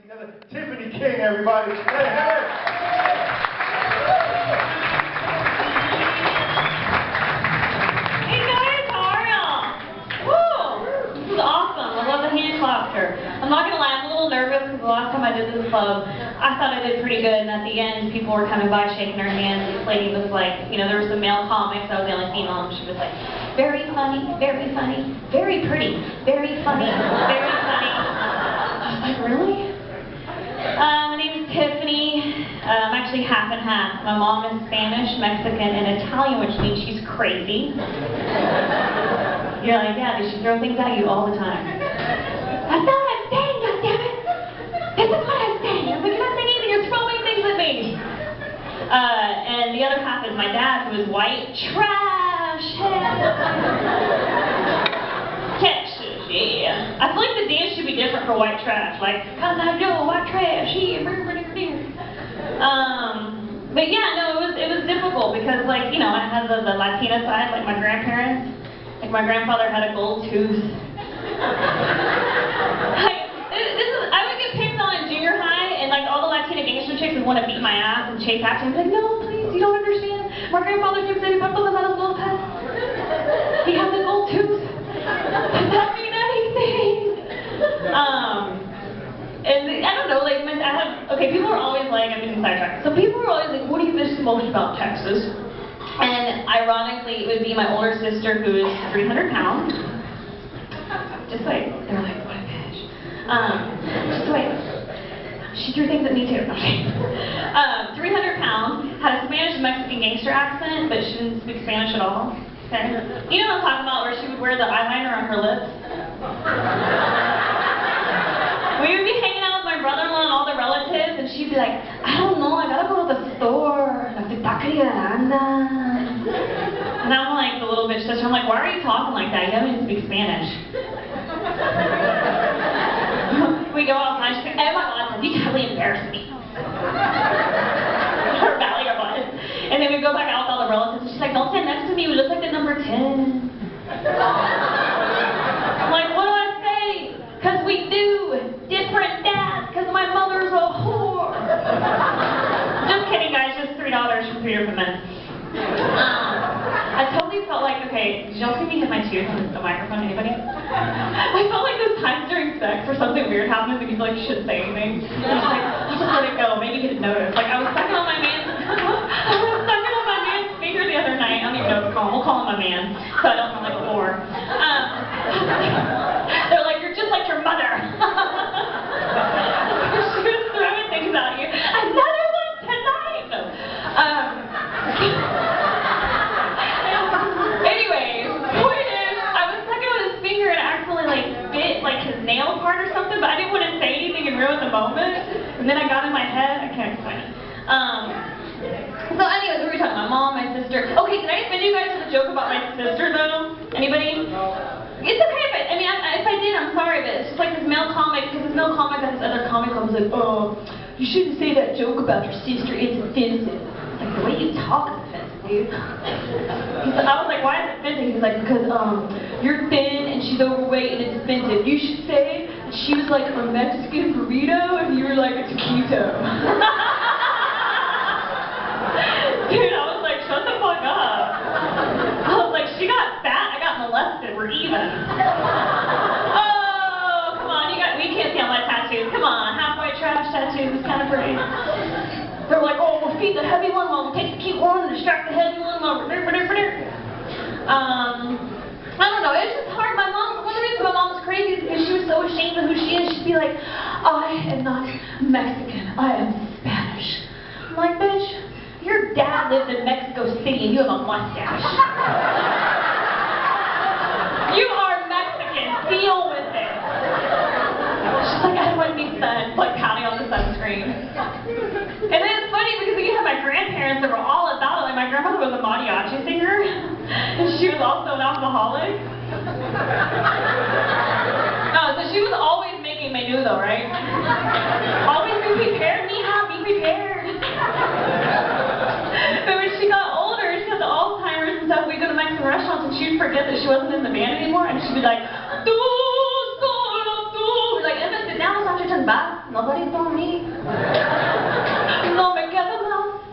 together. Tiffany King, everybody. Hey, hey. Hey guys, how are y'all? Woo! This is awesome. I love the hand clapper. I'm not gonna lie, I'm a little nervous because the last time I did this club, I thought I did pretty good, and at the end, people were coming by shaking their hands. This lady was like, you know, there was some male comics, I was the only female, and she was like, very funny, very pretty, very funny, very funny. I was like, really? My name is Tiffany. I'm actually half and half. My mom is Spanish, Mexican, and Italian, which means she's crazy. You're like, yeah, she throw things at you all the time. That's not what I'm saying, goddammit! This is what I'm saying! I'm like, you're not saying anything, you're throwing things at me! And the other half is my dad, who is white trash! Texas, yeah. I feel like the dance should be different for white trash. Like, cause I know white trash, here. But yeah, no, it was difficult because, like, you know, I had the Latina side, like my grandparents. Like, my grandfather had a gold tooth. I would get picked on in junior high, and like all the Latina gangster chicks would want to beat my ass and chase after me. I'd be like, no, please, you don't understand. My grandfather kept saying, he has a gold tooth. Does that mean anything? And I don't know, like, okay, people are always like, I'm getting sidetracked. So people are always like, what do you miss most about Texas? And ironically, it would be my older sister, who is 300 pounds. Just wait. They're like, what a bitch. Just wait. She threw things at me too. 300 pounds, had a Spanish-Mexican gangster accent, but she didn't speak Spanish at all. Okay? You know what I'm talking about, where she would wear the eyeliner on her lips? We would be hanging out with my brother-in-law and all the relatives, and she'd be like, I don't know, I gotta go to the store. And I'm like the little bitch sister. I'm like, why are you talking like that? You don't even speak Spanish. We go outside, she's like, oh my god, you totally embarrassed me. Her belly or what? And then we go back out with all the relatives, and she's like, don't stand next to me, we look like the number 10. I'm like, what do I say? Because we do. Different dads, because my mother's a whore. Just kidding, guys, just $3 from 3 different men. I totally felt like, okay, did y'all see me hit my tooth on the microphone, anybody? I felt like those times during sex where something weird happens and you like shouldn't say anything. You're just like, you just let it go, maybe get noticed. Like I was sucking on my man's finger the other night. I don't even know what to call him. We'll call him my man, so I don't sound like a whore. They're like, you're just like your mother. She was throwing things at you. Another one tonight. Anyways, point is, I was sucking on his finger and I accidentally like bit like his nail part or something, but I didn't want to say anything and ruin the moment. And then I got in my head. I can't explain it. So anyways, what were we talking about? My mom, my sister. Okay, did I offend you guys with a joke about my sister though? Anybody? It's okay, but I mean, if I did, I'm sorry, but it's just like this male comic, because this male comic got this other comic club was like, oh, you shouldn't say that joke about your sister, it's offensive. Like, the way you talk is offensive, dude. I was like, why is it offensive? He's like, because you're thin and she's overweight and it's offensive. You should say that she was like a Mexican burrito and you were like a taquito. Dude, I was like, shut the fuck up. I was like, she got fat, I got molested, we're even. Oh, come on, we can't see all my tattoos. Come on, half white trash tattoos, it's kind of pretty. They're like, oh, we'll feed the heavy one while we take the cute one and distract the heavy one while we're I don't know, it's just hard. One of the reasons my mom was crazy is because she was so ashamed of who she is. She'd be like, I am not Mexican, I am Spanish. I'm like, bitch, your dad lives in Mexico City and you have a mustache. You are Mexican, deal with it. She's like, I don't want to be sun, like pounding on the sunscreen. And then it's funny because you have my grandparents that were all about it. Like my grandmother was a mariachi singer, and she was also an alcoholic. No, so she was always making menudo, right? Always be prepared, mija, be prepared. But when she got older, she had the Alzheimer's and stuff, we'd go to Mexican restaurants and she'd forget that she wasn't in the band anymore, and she'd be like, tú, solo tú. We're like, Emma, sit down, it's not your turn, bye. Nobody told me. No me queda más.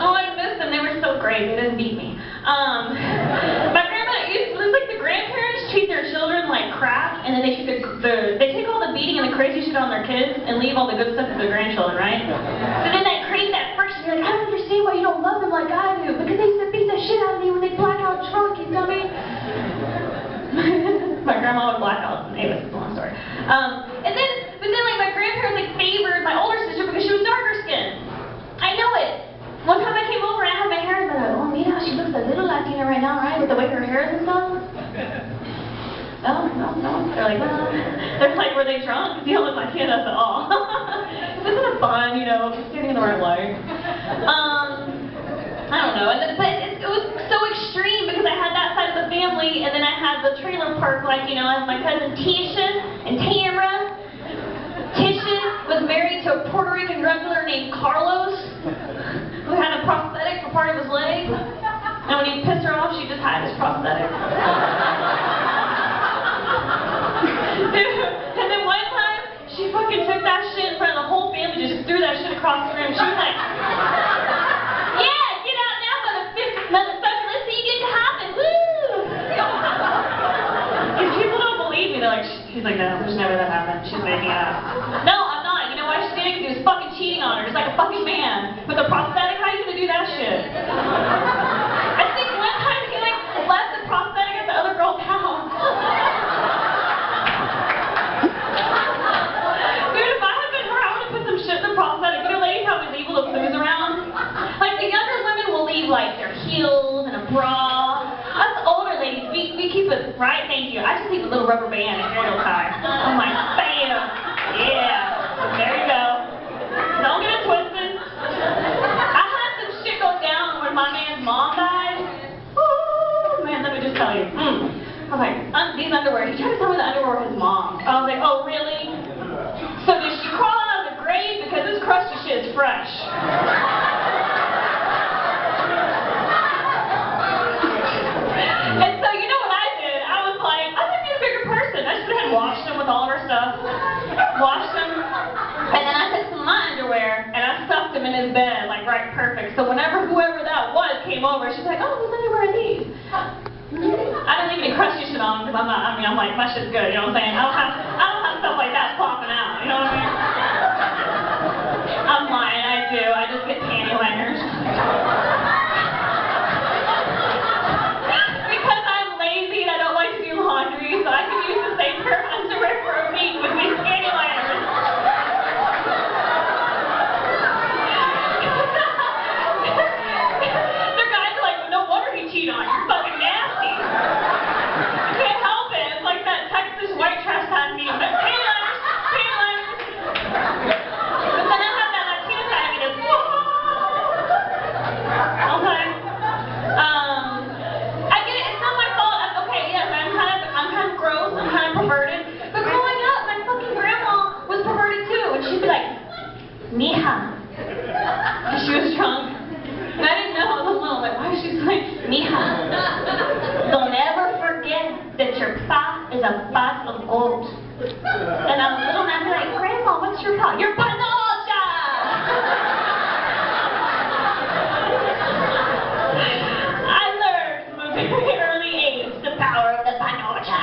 Oh, I missed them. They were so great. They didn't beat me. My grandma, it's like the grandparents treat their children like crap, and then they take all the beating and the crazy shit on their kids and leave all the good stuff to their grandchildren, right? So then that creates that friction. You're like, I don't understand why you don't love them like I do, because they used to beat the shit out of me when they black out drunk, you dummy. My grandma would black out. Anyway, it's a long story. But then like my grandparents like favored my older sister because she was darker skinned. I know it. One time I came over and I had my hair and they're like, oh, mira, she looks a little Latina right now, right? With the way her hair is and stuff. No. They're like, no. They're like, were they drunk? Because you don't look Latina at all. Isn't it fun, you know, just getting in the right light? I don't know. But it was so extreme because I had that side of the family and then I had the trailer park, like, you know, I have my cousin Tisha and Tamara. Tisha was married to a Puerto Rican regular named Carlos, who had a prosthetic for part of his leg. And when he pissed her off, she just had his prosthetic. And then one time, she fucking took that shit in front of the whole family, just threw that shit across the room. She was like, yeah, get out now, motherfucker, let's see you get to happen, woo! Because people don't believe me, they're like, she's like, no, there's never that happened. She's making it up. No, I'm not. You know why she's doing it? Because he was fucking cheating on her, just like a fucking man. With a prosthetic, how are you gonna do that shit? I think one time he like left the prosthetic at the other girl's house. Dude, if I had been her, I would have put some shit in the prosthetic. You know, ladies have these evil booze around? Like, the younger women will leave, like, their heels and a bra. Us older ladies, we keep it, right? Thank you. I just leave a little rubber band and hair tie. I'm like, bam. Yeah. There you go. Don't get it twisted. I had some shit go down when my man's mom died. Ooh, man, let me just tell you. I was like, these underwear. He tried to tell me the underwear was his mom. I was like, oh, really? So did she crawl out of the grave? Because this crusty shit is fresh. And so, you know what I did? I was like, I could be a bigger person. I just went ahead and washed them with all of our stuff. Washed them. And then I took some of my underwear and I stuffed them in his bed, like right perfect. So whenever whoever that was came over, she's like, oh, whose underwear are these? I didn't leave any crusty shit on because I'm like, my shit's good, you know what I'm saying? I don't have stuff like that popping out, you know what I mean? I'm lying, I do. I just get panty liners. Because I'm lazy and I don't like to do laundry, so I can use the same pair of underwear for a week with these panty liners. The guys are like, no wonder he cheated on you. You're fucking nasty. I can't help it. It's like that Texas white trash time meme. But panty liners, panty liners. But then I have that Latina side of me that's, okay. I get it. It's not my fault. Okay, yes, I'm kind of gross. I'm kind of perverted. But growing up, my fucking grandma was perverted too, and she'd be like, mija. And she was drunk. And I didn't know. I was alone. Like, why is she like, mija? Don't ever forget that your pa is a pot of gold. And I was little and I'd be like, Grandma, what's your pa? Your panocha! I learned from a very early age the power of the panocha.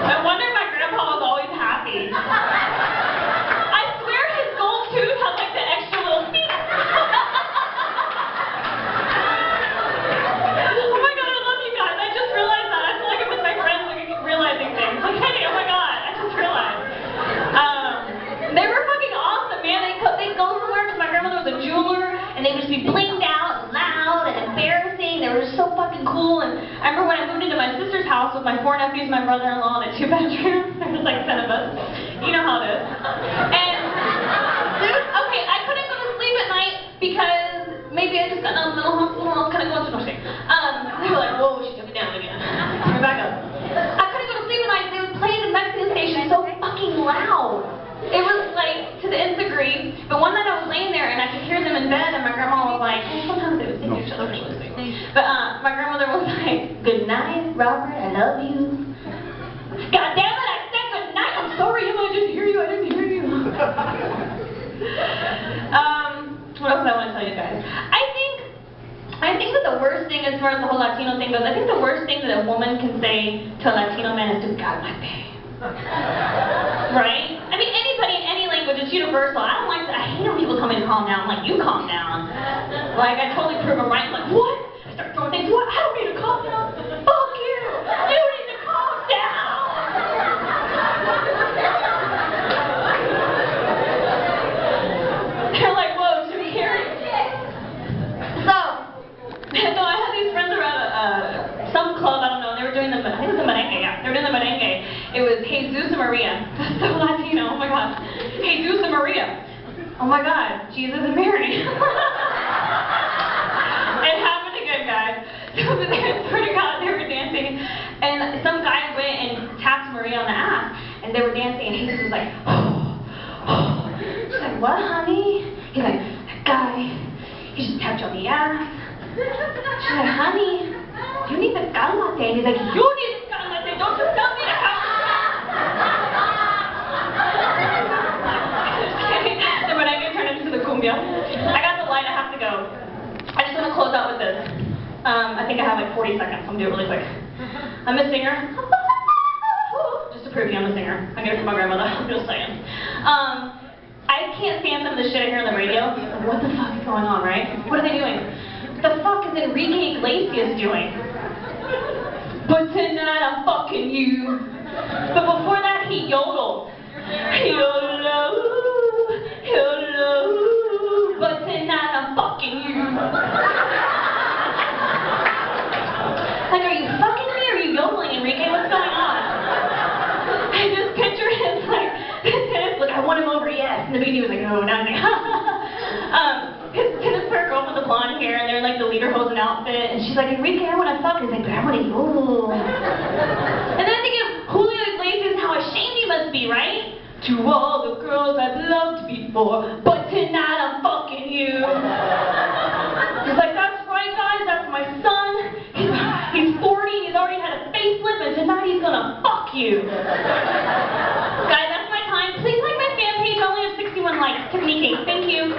I wonder if my grandpa was always happy. I swear his gold tooth had like the extra little beep. Oh my god, I love you guys. I just realized that. I feel like I'm with my friends realizing things. Like, hey, oh my god, I just realized. They were fucking awesome, man. They'd go somewhere because my grandmother was a jeweler, and they would just be blinged out and loud and embarrassing. They were just so fucking cool. And I remember when I moved into my sister's house with my 4 nephews, my brother-in-law, and a 2-bedroom. There was like 10 of us. You know how it is. And okay, I couldn't go to sleep at night because maybe I just got out of the mental hospital and I was kind of going through no shit. They were like, whoa, she took it down again. Turn it back up. I couldn't go to sleep at night. They would play the Mexican station so fucking loud. It was like to the nth degree. But one night I was laying there and I could hear them in bed, and my grandma was like, sometimes they would sing to each other, which was But my grandmother was like, good night, Robert, I love you. God What else do I want to tell you guys? I think that the worst thing as far as the whole Latino thing goes, I think the worst thing that a woman can say to a Latino man is, "Tu cálmate." Right? I mean, anybody in any language, it's universal. I don't like that. I hate when people tell me to calm down. I'm like, you calm down. Like, I totally prove them right. I'm like, what? I start throwing things. What? I don't need to calm down. Fuck you. You need to calm down. They're like, whoa, should we hear it? So I had these friends around some club, I don't know, they were doing I think it was the merengue, yeah. They were doing the merengue. It was Jesus and Maria. That's so Latino, oh my god. Jesus and Maria. Oh my god, Jesus and Mary. It happened again, guys. So I swear to God, they were dancing, and some guy went and tapped Maria on the ass, and they were dancing, and Jesus was like, oh. She's like, what, honey? He's like, that guy, he just tapped you on the ass. She's like, honey, you need to cálmate. And he's like, you need to cálmate. Don't you tell me to cálmate. The merengue turned into the cumbia. I got the light. I have to go. I just want to close out with this. I think I have like 40 seconds. I'm going to do it really quick. I'm a singer. Just to prove you I'm a singer. I get it from my grandmother. I'm just saying. I can't stand some of the shit I hear on the radio. Like, what the fuck is going on, right? What are they doing? What the fuck is Enrique Iglesias doing? But tonight I'm fucking you. But before that he yodeled. Yodel, yodel. But tonight I'm fucking you. Like, are you fucking me or are you yodeling, Enrique? What's going on? I just picture him like, look, I want him over, yes. And the beginning was like, oh, not me. His tennis player girl with the blonde hair, and they're in like the leader hosen outfit, and she's like, Enrique, I want to fuck. He's like, but I want to yodel. And then I think of Julio Iglesias, how ashamed he must be, right? To all the girls I've loved before, but tonight I'm fucking you. He's like, that's right, guys, that's my son. He's 40, he's already had a facelift, and tonight he's gonna fuck you. Guys, that's my time. Please like my fan page. I only have 61 likes. Tiffany King. Thank you.